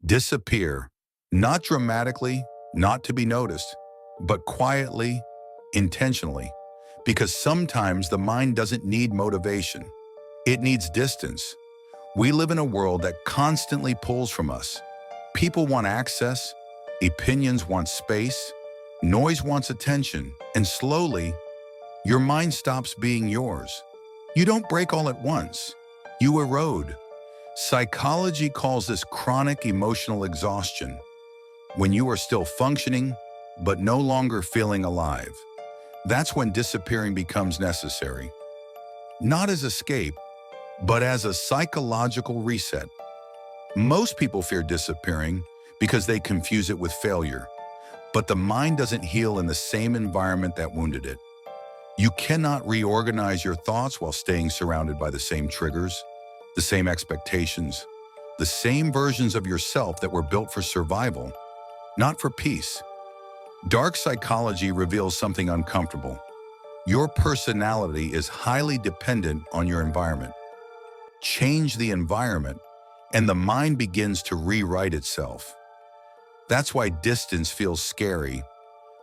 Disappear, not dramatically, not to be noticed, but quietly, intentionally. Because sometimes the mind doesn't need motivation. It needs distance. We live in a world that constantly pulls from us. People want access, opinions want space, noise wants attention, and slowly, your mind stops being yours. You don't break all at once. You erode. Psychology calls this chronic emotional exhaustion, when you are still functioning, but no longer feeling alive. That's when disappearing becomes necessary. Not as escape, but as a psychological reset. Most people fear disappearing because they confuse it with failure. But the mind doesn't heal in the same environment that wounded it. You cannot reorganize your thoughts while staying surrounded by the same triggers, the same expectations, the same versions of yourself that were built for survival, not for peace. Dark psychology reveals something uncomfortable. Your personality is highly dependent on your environment. Change the environment, and the mind begins to rewrite itself. That's why distance feels scary,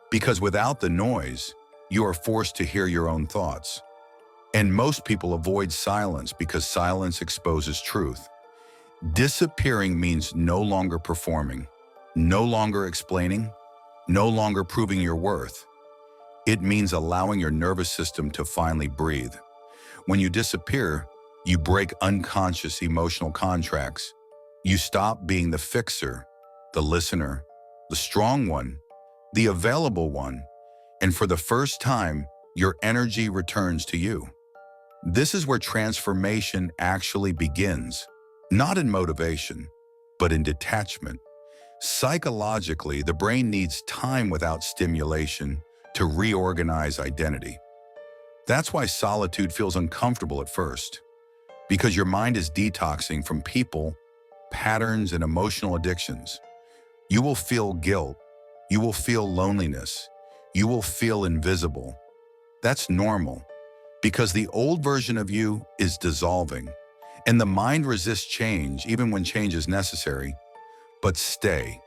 because without the noise, you are forced to hear your own thoughts. And most people avoid silence because silence exposes truth. Disappearing means no longer performing, no longer explaining, no longer proving your worth. It means allowing your nervous system to finally breathe. When you disappear, you break unconscious emotional contracts. You stop being the fixer, the listener, the strong one, the available one, and for the first time, your energy returns to you. This is where transformation actually begins, not in motivation, but in detachment. Psychologically, the brain needs time without stimulation to reorganize identity. That's why solitude feels uncomfortable at first, because your mind is detoxing from people, patterns, and emotional addictions. You will feel guilt. You will feel loneliness. You will feel invisible. That's normal, because the old version of you is dissolving, and the mind resists change even when change is necessary. But stay,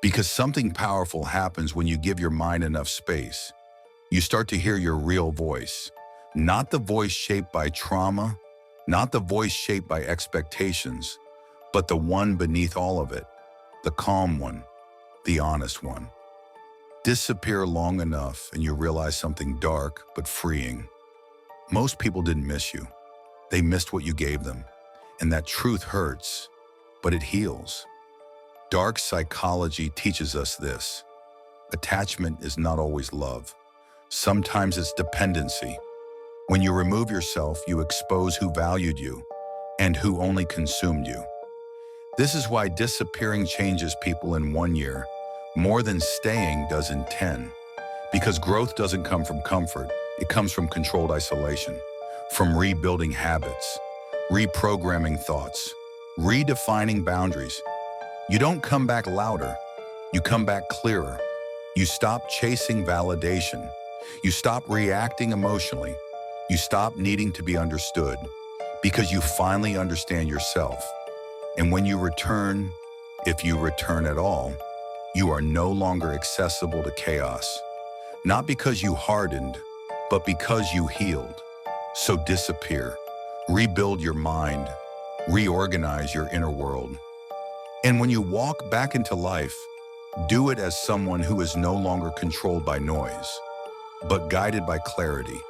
because something powerful happens when you give your mind enough space. You start to hear your real voice, not the voice shaped by trauma, not the voice shaped by expectations, but the one beneath all of it, the calm one, the honest one. Disappear long enough and you realize something dark but freeing. Most people didn't miss you. They missed what you gave them. And that truth hurts, but it heals. Dark psychology teaches us this. Attachment is not always love. Sometimes it's dependency. When you remove yourself, you expose who valued you and who only consumed you. This is why disappearing changes people in 1 year more than staying does in 10. Because growth doesn't come from comfort, it comes from controlled isolation, from rebuilding habits, reprogramming thoughts, redefining boundaries. You don't come back louder, you come back clearer. You stop chasing validation. You stop reacting emotionally. You stop needing to be understood because you finally understand yourself. And when you return, if you return at all, you are no longer accessible to chaos. Not because you hardened, but because you healed. So disappear, rebuild your mind, reorganize your inner world. And when you walk back into life, do it as someone who is no longer controlled by noise, but guided by clarity.